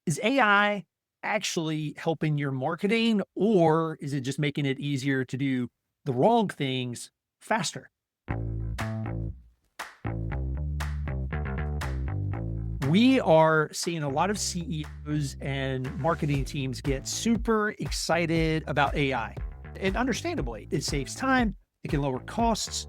Is AI actually helping your marketing, or is it just making it easier to do the wrong things faster? We are seeing a lot of CEOs and marketing teams get super excited about AI. And understandably, it saves time, it can lower costs,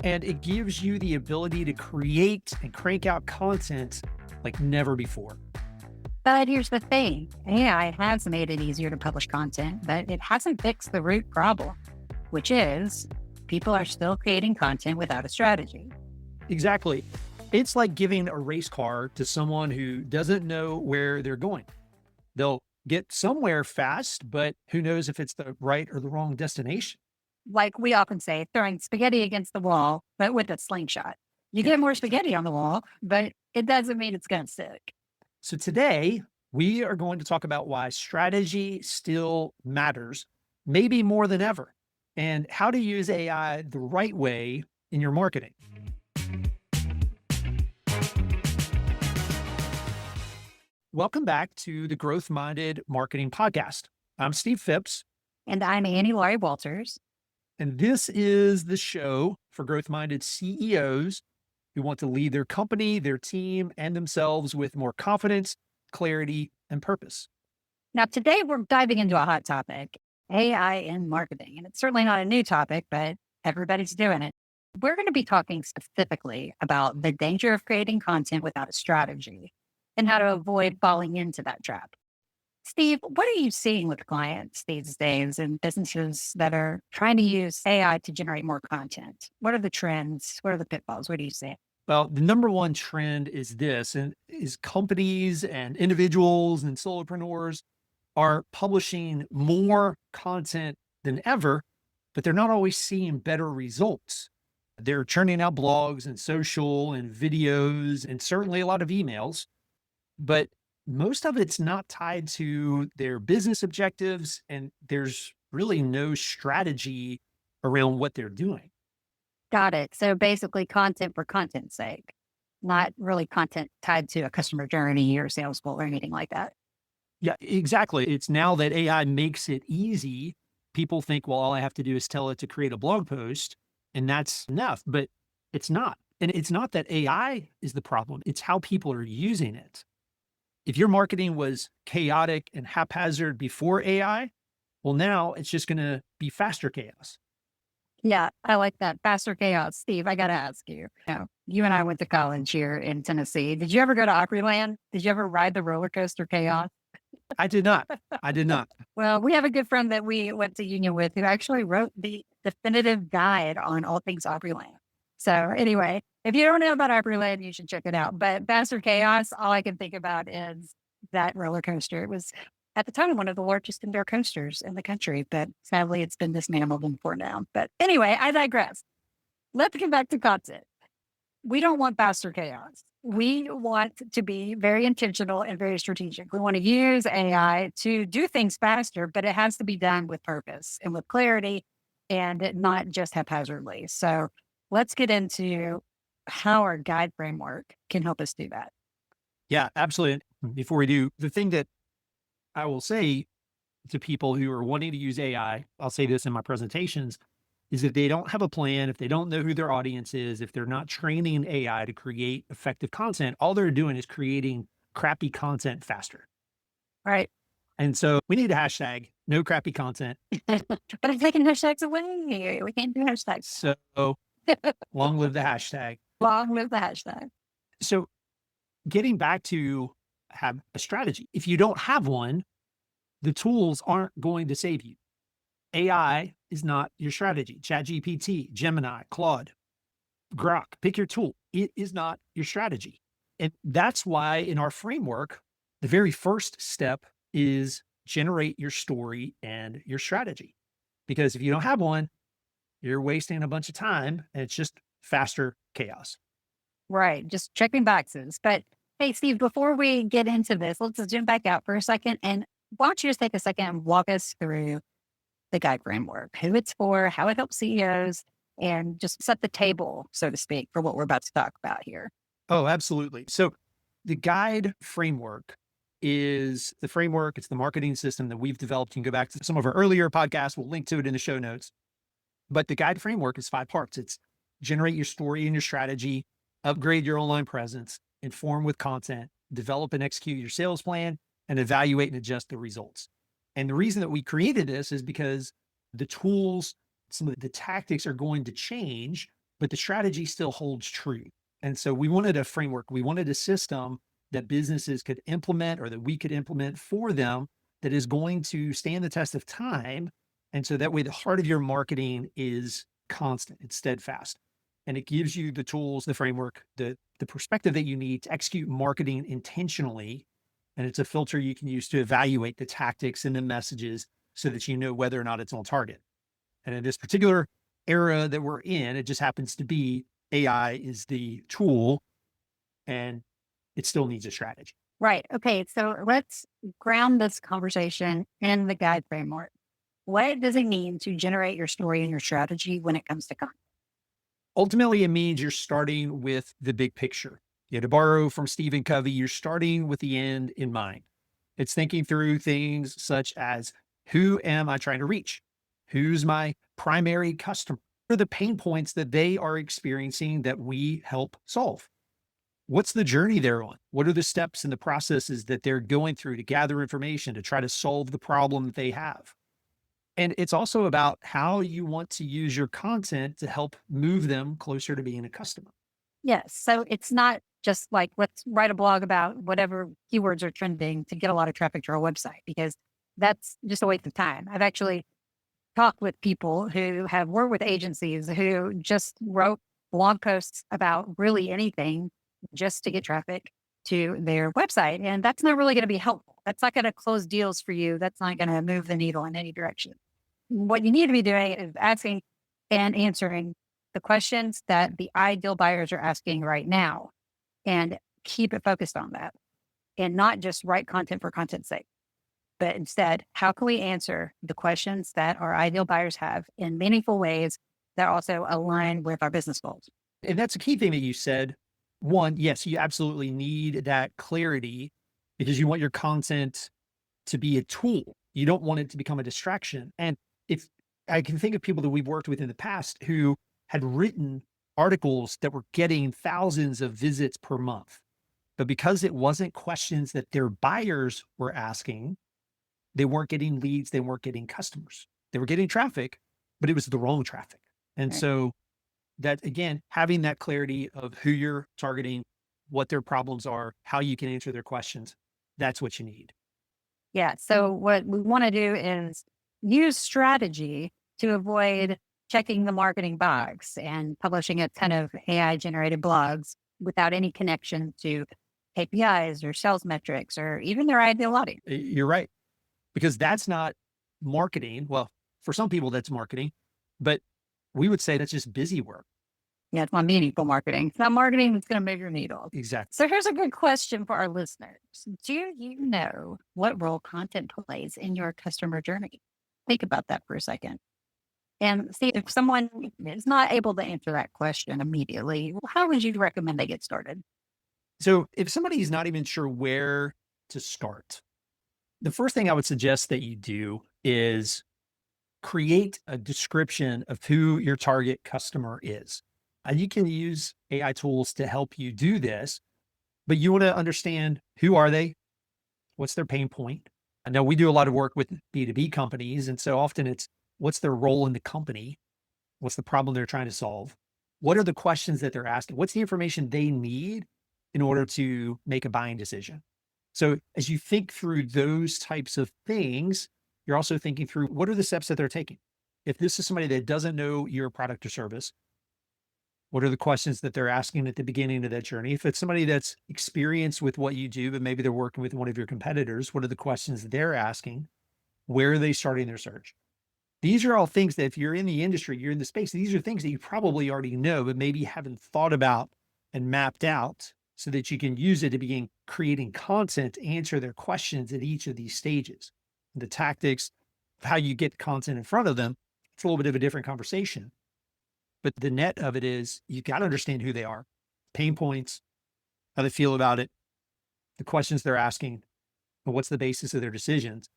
and it gives you the ability to create and crank out content like never before. But here's the thing, AI has made it easier to publish content, but it hasn't fixed the root problem, which is people are still creating content without a strategy. Exactly. It's like giving a race car to someone who doesn't know where they're going. They'll get somewhere fast, but who knows if it's the right or the wrong destination? Like we often say, throwing spaghetti against the wall, but with a slingshot. You Yeah. get more spaghetti on the wall, but it doesn't mean it's going to stick. So today, we are going to talk about why strategy still matters, maybe more than ever, and how to use AI the right way in your marketing. Welcome back to the Growth Minded Marketing Podcast. I'm Steve Phipps, And I'm Annie Laurie Walters. and this is the show for growth minded CEOs who want to lead their company, their team, and themselves with more confidence, clarity, and purpose. Now, today we're diving into a hot topic, AI in marketing. And it's certainly not a new topic, but everybody's doing it. We're going to be talking specifically about the danger of creating content without a strategy and how to avoid falling into that trap. Steve, what are you seeing with clients these days and businesses that are trying to use AI to generate more content? What are the trends? What are the pitfalls? What do you see? Well, the number one trend is this, and is companies and individuals and solopreneurs are publishing more content than ever, but they're not always seeing better results. They're churning out blogs and social and videos and certainly a lot of emails, but most of it's not tied to their business objectives, and there's really no strategy around what they're doing. Got it. So basically, content for content's sake, not really content tied to a customer journey or sales goal or anything like that. Yeah, exactly. It's now that AI makes it easy, people think, well, all I have to do is tell it to create a blog post and that's enough, but it's not. And it's not that AI is the problem, it's how people are using it. If your marketing was chaotic and haphazard before AI, well, now it's just going to be faster chaos. Yeah, I like that. Faster chaos. Steve, I got to ask you. You and I went to college here in Tennessee. Did you ever go to Opryland? Did you ever ride the roller coaster chaos? I did not. I did not. Well, we have a good friend that we went to union with who actually wrote the definitive guide on all things Opryland. So anyway, if you don't know about Opryland, you should check it out. But Faster Chaos, all I can think about is that roller coaster. It was at the time one of the largest indoor coasters in the country, but sadly it's been dismantled and torn down. But anyway, I digress. Let's get back to content. We don't want faster chaos. We want to be very intentional and very strategic. We want to use AI to do things faster, but it has to be done with purpose and with clarity and not just haphazardly. So let's get into how our guide framework can help us do that. Yeah, absolutely. Before we do, the thing that I will say to people who are wanting to use AI, I'll say this in my presentations, is if they don't have a plan, if they don't know who their audience is, if they're not training AI to create effective content, all they're doing is creating crappy content faster. Right. And so we need a hashtag, no crappy content. But I'm taking hashtags away. We can't do hashtags. So long live the hashtag. Long live the hashtag. So getting back to have a strategy, if you don't have one, the tools aren't going to save you. AI is not your strategy. ChatGPT, Gemini, Claude, Grok, pick your tool. It is not your strategy. And that's why in our framework, the very first step is generate your story and your strategy. Because if you don't have one, you're wasting a bunch of time and it's just faster chaos. Right. Just checking boxes. But hey, Steve, before we get into this, let's just zoom back out for a second. And why don't you just take a second and walk us through the guide framework, who it's for, how it helps CEOs, and just set the table, so to speak, for what we're about to talk about here. Oh, absolutely. So the guide framework is the framework. It's the marketing system that we've developed. You can go back to some of our earlier podcasts. We'll link to it in the show notes. But the guide framework is 5 parts. It's generate your story and your strategy, upgrade your online presence, inform with content, develop and execute your sales plan, and evaluate and adjust the results. And the reason that we created this is because the tools, some of the tactics are going to change, but the strategy still holds true. And so we wanted a framework. We wanted a system that businesses could implement or that we could implement for them that is going to stand the test of time. And so that way, the heart of your marketing is constant, it's steadfast. And it gives you the tools, the framework, the perspective that you need to execute marketing intentionally. And it's a filter you can use to evaluate the tactics and the messages so that you know whether or not it's on target. And in this particular era that we're in, it just happens to be AI is the tool and it still needs a strategy. Right. Okay. So let's ground this conversation in the guide framework. What does it mean to generate your story and your strategy when it comes to content? Ultimately, it means you're starting with the big picture. To borrow from Stephen Covey, you're starting with the end in mind. It's thinking through things such as, who am I trying to reach? Who's my primary customer? What are the pain points that they are experiencing that we help solve? What's the journey they're on? What are the steps and the processes that they're going through to gather information to try to solve the problem that they have? And it's also about how you want to use your content to help move them closer to being a customer. Yes. So it's not just like, let's write a blog about whatever keywords are trending to get a lot of traffic to our website, because that's just a waste of time. I've actually talked with people who have worked with agencies who just wrote blog posts about really anything just to get traffic to their website. And that's not really going to be helpful. That's not going to close deals for you. That's not going to move the needle in any direction. What you need to be doing is asking and answering the questions that the ideal buyers are asking right now, and keep it focused on that, and not just write content for content's sake, but instead, how can we answer the questions that our ideal buyers have in meaningful ways that also align with our business goals? And that's a key thing that you said. One, yes, you absolutely need that clarity because you want your content to be a tool. You don't want it to become a distraction. And if I can think of people that we've worked with in the past who had written articles that were getting thousands of visits per month, but because it wasn't questions that their buyers were asking, they weren't getting leads, they weren't getting customers. They were getting traffic, but it was the wrong traffic. And Right. so that, again, having that clarity of who you're targeting, what their problems are, how you can answer their questions, that's what you need. Yeah. So what we want to do is use strategy to avoid checking the marketing box and publishing a ton of AI generated blogs without any connection to KPIs or sales metrics or even their ideal audience. You're right. Because that's not marketing. Well, for some people, that's marketing, but we would say that's just busy work. Yeah, it's not meaningful marketing. It's not marketing that's going to move your needle. Exactly. So here's a good question for our listeners. Do you know what role content plays in your customer journey? Think about that for a second. And see if someone is not able to answer that question immediately, how would you recommend they get started? So if somebody's not even sure where to start, the first thing I would suggest that you do is create a description of who your target customer is. And you can use AI tools to help you do this, but you want to understand, who are they? What's their pain point? I know we do a lot of work with B2B companies. And so often it's, what's their role in the company? What's the problem they're trying to solve? What are the questions that they're asking? What's the information they need in order to make a buying decision? So as you think through those types of things, you're also thinking through, what are the steps that they're taking? If this is somebody that doesn't know your product or service, what are the questions that they're asking at the beginning of that journey? If it's somebody that's experienced with what you do, but maybe they're working with one of your competitors, what are the questions they're asking? Where are they starting their search? These are all things that if you're in the industry, you're in the space, these are things that you probably already know, but maybe haven't thought about and mapped out so that you can use it to begin creating content to answer their questions at each of these stages. The tactics of how you get content in front of them, it's a little bit of a different conversation. But the net of it is you've got to understand who they are, pain points, how they feel about it, the questions they're asking, and what's the basis of their decisions.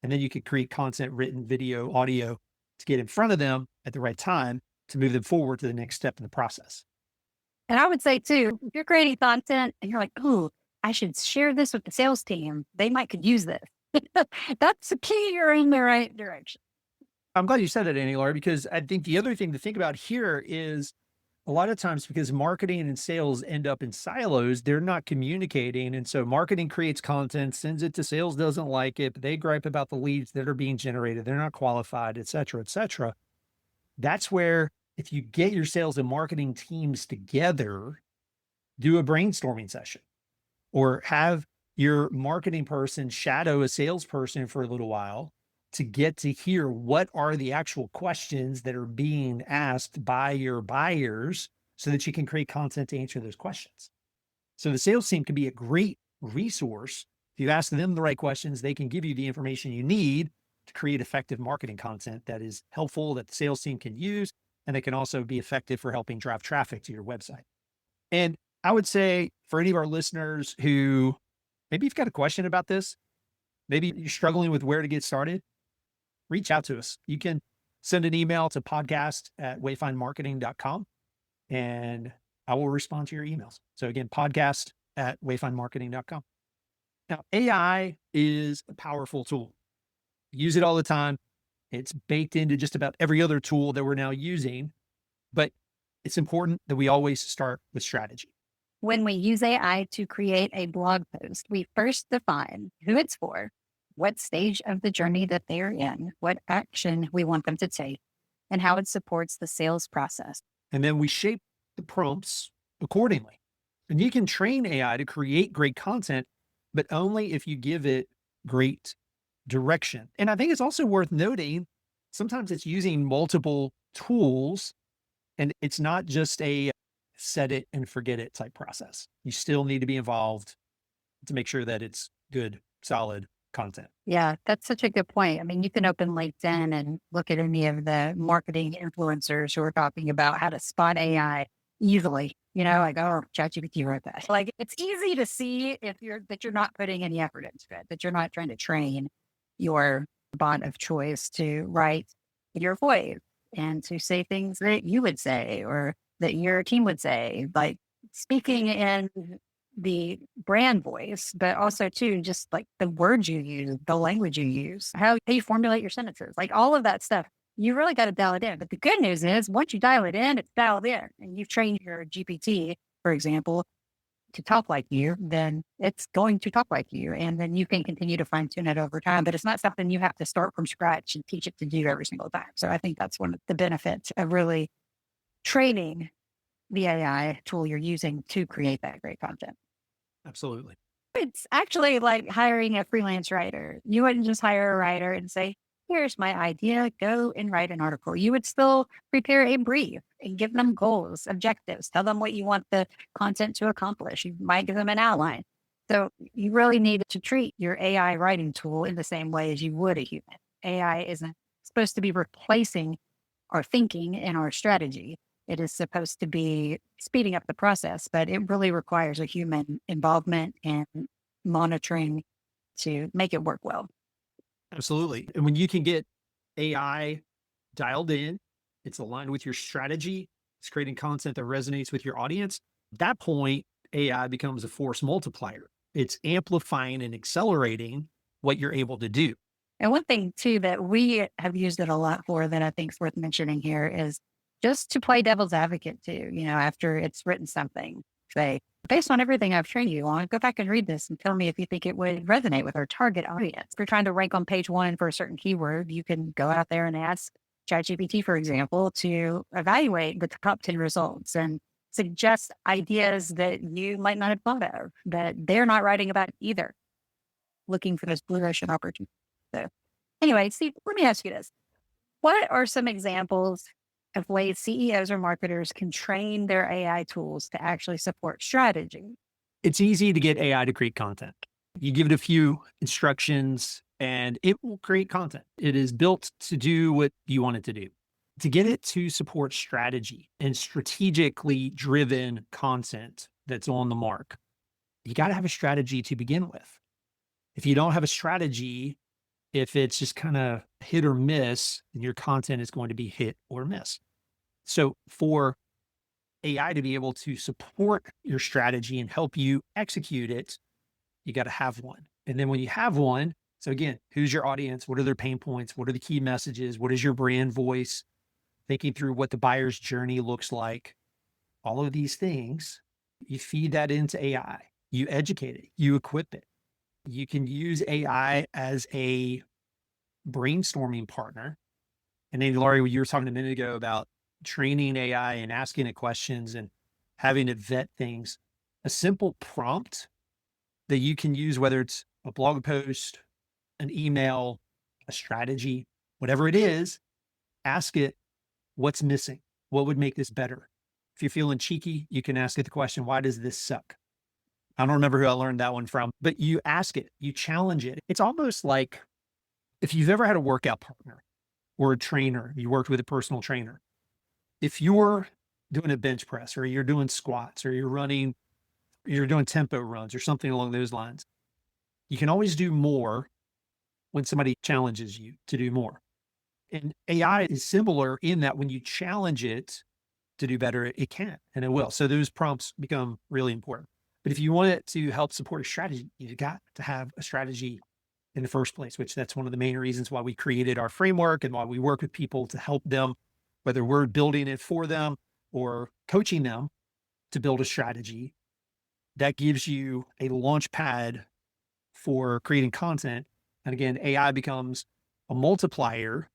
And then you could create content, written, video, audio to get in front of them at the right time to move them forward to the next step in the process. And I would say too, if you're creating content and you're like, oh, I should share this with the sales team, they might could use this. That's the key. You're in the right direction. I'm glad you said that, Annie Laura, because I think the other thing to think about here is a lot of times because marketing and sales end up in silos, they're not communicating. And so marketing creates content, sends it to sales, doesn't like it, but they gripe about the leads that are being generated. They're not qualified, et cetera, et cetera. That's where if you get your sales and marketing teams together, do a brainstorming session or have your marketing person shadow a salesperson for a little while to get to hear what are the actual questions that are being asked by your buyers so that you can create content to answer those questions. So the sales team can be a great resource. If you ask them the right questions, they can give you the information you need to create effective marketing content that is helpful, that the sales team can use, and that can also be effective for helping drive traffic to your website. And I would say for any of our listeners who maybe you've got a question about this, maybe you're struggling with where to get started, reach out to us. You can send an email to podcast@wayfindmarketing.com and I will respond to your emails. So again, podcast@wayfindmarketing.com. Now, AI is a powerful tool. Use it all the time. It's baked into just about every other tool that we're now using, but it's important that we always start with strategy. When we use AI to create a blog post, we first define who it's for, what stage of the journey that they're in, what action we want them to take, and how it supports the sales process. And then we shape the prompts accordingly. And you can train AI to create great content, but only if you give it great direction. And I think it's also worth noting, sometimes it's using multiple tools and it's not just a set it and forget it type process. You still need to be involved to make sure that it's good, solid content. Yeah, that's such a good point. I mean, you can open LinkedIn and look at any of the marketing influencers who are talking about how to spot AI easily. Like, oh, ChatGPT wrote that. Like, it's easy to see if you're not putting any effort into it, that you're not trying to train your bot of choice to write your voice and to say things that you would say or that your team would say, like speaking in the brand voice, but also too, just like the words you use, the language you use, how you formulate your sentences, like all of that stuff. You really got to dial it in. But the good news is once you dial it in, it's dialed in and you've trained your GPT, for example, to talk like you, then it's going to talk like you. And then you can continue to fine tune it over time, but it's not something you have to start from scratch and teach it to do every single time. So I think that's one of the benefits of really training the AI tool you're using to create that great content. Absolutely. It's actually like hiring a freelance writer. You wouldn't just hire a writer and say, here's my idea, go and write an article. You would still prepare a brief and give them goals, objectives, tell them what you want the content to accomplish. You might give them an outline. So you really need to treat your AI writing tool in the same way as you would a human. AI isn't supposed to be replacing our thinking and our strategy. It is supposed to be speeding up the process, but it really requires a human involvement and monitoring to make it work well. Absolutely. And when you can get AI dialed in, it's aligned with your strategy, it's creating content that resonates with your audience. At that point, AI becomes a force multiplier. It's amplifying and accelerating what you're able to do. And one thing too that we have used it a lot for that I think is worth mentioning here is just to play devil's advocate too, after it's written something, say, based on everything I've trained you on, go back and read this and tell me if you think it would resonate with our target audience. If you're trying to rank on page 1 for a certain keyword, you can go out there and ask ChatGPT, for example, to evaluate the top 10 results and suggest ideas that you might not have thought of, that they're not writing about either, looking for those blue ocean opportunities. So anyway, Steve, let me ask you this. What are some examples of ways CEOs or marketers can train their AI tools to actually support strategy? It's easy to get AI to create content. You give it a few instructions and it will create content. It is built to do what you want it to do. To get it to support strategy and strategically driven content that's on the mark, you got to have a strategy to begin with. If you don't have a strategy, if it's just kind of hit or miss, then your content is going to be hit or miss. So for AI to be able to support your strategy and help you execute it, you got to have one. And then when you have one, so again, who's your audience? What are their pain points? What are the key messages? What is your brand voice? Thinking through what the buyer's journey looks like. All of these things, you feed that into AI, you educate it, you equip it. You can use AI as a brainstorming partner. And then, Laurie, you were talking a minute ago about training AI and asking it questions and having it vet things. A simple prompt that you can use, whether it's a blog post, an email, a strategy, whatever it is, ask it what's missing, what would make this better. If you're feeling cheeky, you can ask it the question, why does this suck? I don't remember who I learned that one from, but you ask it, you challenge it. It's almost like if you've ever had a workout partner or a trainer, you worked with a personal trainer. If you're doing a bench press or you're doing squats or you're doing tempo runs or something along those lines, you can always do more when somebody challenges you to do more. And AI is similar in that when you challenge it to do better, it can and it will. So those prompts become really important. But if you want it to help support a strategy, you've got to have a strategy in the first place, which that's one of the main reasons why we created our framework and why we work with people to help them, whether we're building it for them or coaching them to build a strategy that gives you a launch pad for creating content. And again, AI becomes a multiplier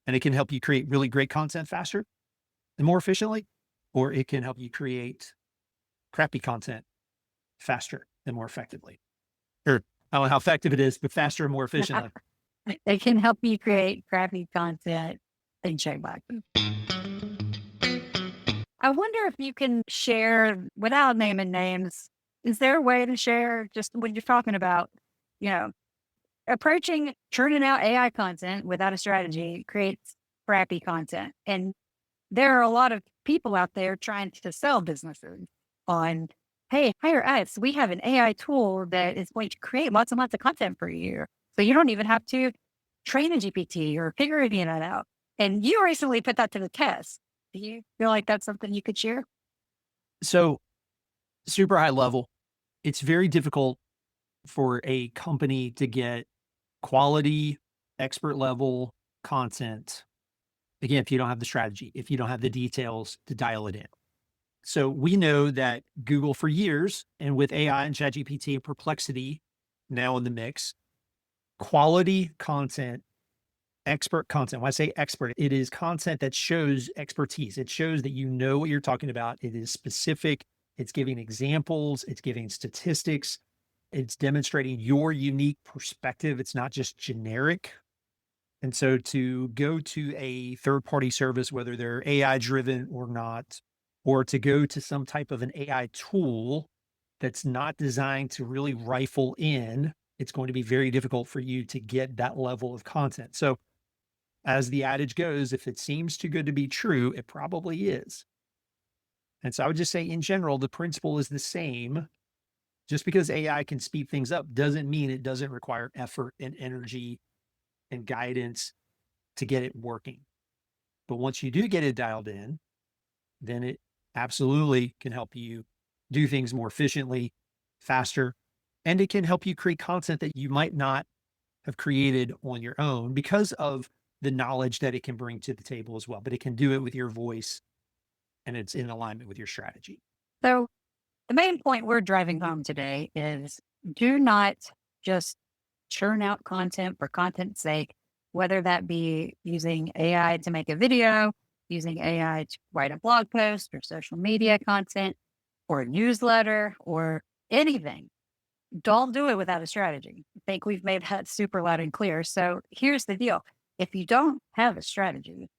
and it can help you create really great content faster and more efficiently, or it can help you create crappy content faster and more effectively. Or I don't know how effective it is, but faster and more efficiently. It can help you create crappy content and check back. I wonder if you can share without naming names. Is there a way to share just when you're talking about, you know, approaching churning out AI content without a strategy creates crappy content. And there are a lot of people out there trying to sell businesses on, hey, hire us. We have an AI tool that is going to create lots and lots of content for you. So you don't even have to train a GPT or figure any of that out. And you recently put that to the test. Do you feel like that's something you could share? So super high level, it's very difficult for a company to get quality, expert level content. Again, if you don't have the strategy, if you don't have the details to dial it in. So we know that Google for years, and with AI and ChatGPT and Perplexity now in the mix, quality content, expert content. When I say expert, it is content that shows expertise. It shows that you know what you're talking about. It is specific. It's giving examples. It's giving statistics. It's demonstrating your unique perspective. It's not just generic. And so to go to a third-party service, whether they're AI driven or not, or to go to some type of an AI tool that's not designed to really rifle in, it's going to be very difficult for you to get that level of content. So as the adage goes, if it seems too good to be true, it probably is. And so I would just say in general, the principle is the same. Just because AI can speed things up doesn't mean it doesn't require effort and energy and guidance to get it working. But once you do get it dialed in, then it absolutely can help you do things more efficiently, faster, and it can help you create content that you might not have created on your own because of the knowledge that it can bring to the table as well. But it can do it with your voice and it's in alignment with your strategy. So the main point we're driving home today is do not just churn out content for content's sake, whether that be using AI to make a video, using AI to write a blog post or social media content or a newsletter or anything. Don't do it without a strategy. I think we've made that super loud and clear. So here's the deal. If you don't have a strategy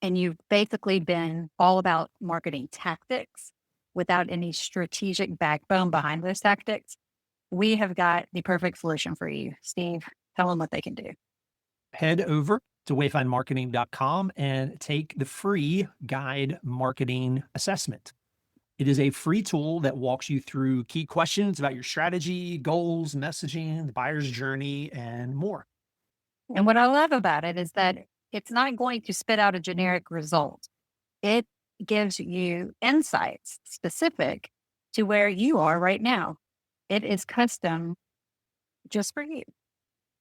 and you've basically been all about marketing tactics without any strategic backbone behind those tactics, we have got the perfect solution for you. Steve, tell them what they can do. Head over to wayfindmarketing.com and take the free guide marketing assessment. It is a free tool that walks you through key questions about your strategy, goals, messaging, the buyer's journey, and more. And what I love about it is that it's not going to spit out a generic result. It gives you insights specific to where you are right now. It is custom just for you.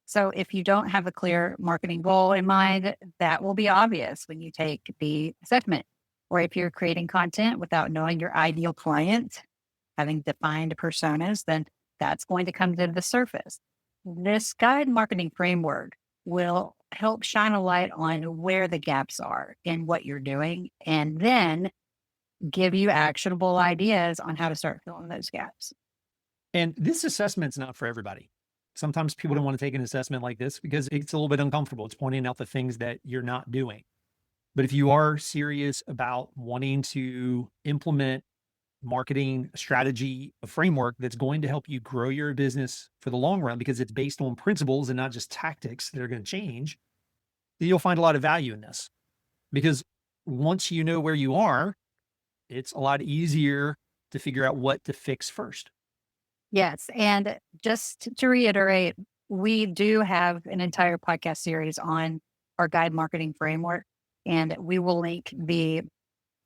So if you don't have a clear marketing goal in mind, that will be obvious when you take the assessment. Or if you're creating content without knowing your ideal client, having defined personas, then that's going to come to the surface. This guide marketing framework will help shine a light on where the gaps are in what you're doing and then give you actionable ideas on how to start filling those gaps. And this assessment's not for everybody. Sometimes people don't want to take an assessment like this because it's a little bit uncomfortable. It's pointing out the things that you're not doing. But if you are serious about wanting to implement marketing strategy, a framework that's going to help you grow your business for the long run because it's based on principles and not just tactics that are going to change, then you'll find a lot of value in this. Because once you know where you are, it's a lot easier to figure out what to fix first. Yes. And just to reiterate, we do have an entire podcast series on our guide marketing framework, and we will link the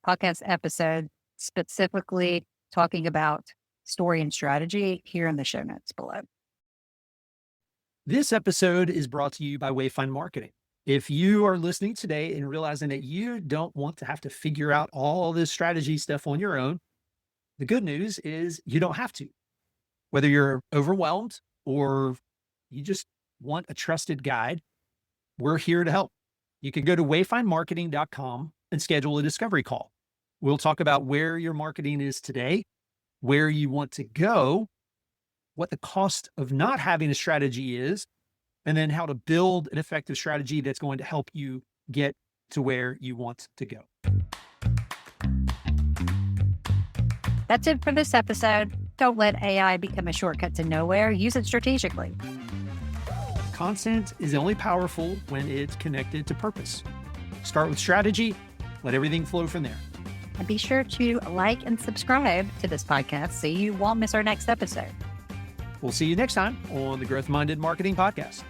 podcast episode specifically talking about story and strategy here in the show notes below. This episode is brought to you by Wayfind Marketing. If you are listening today and realizing that you don't want to have to figure out all this strategy stuff on your own, the good news is you don't have to. Whether you're overwhelmed or you just want a trusted guide, we're here to help. You can go to wayfindmarketing.com and schedule a discovery call. We'll talk about where your marketing is today, where you want to go, what the cost of not having a strategy is, and then how to build an effective strategy that's going to help you get to where you want to go. That's it for this episode. Don't let AI become a shortcut to nowhere. Use it strategically. Content is only powerful when it's connected to purpose. Start with strategy, let everything flow from there. And be sure to like and subscribe to this podcast so you won't miss our next episode. We'll see you next time on the Growth Minded Marketing Podcast.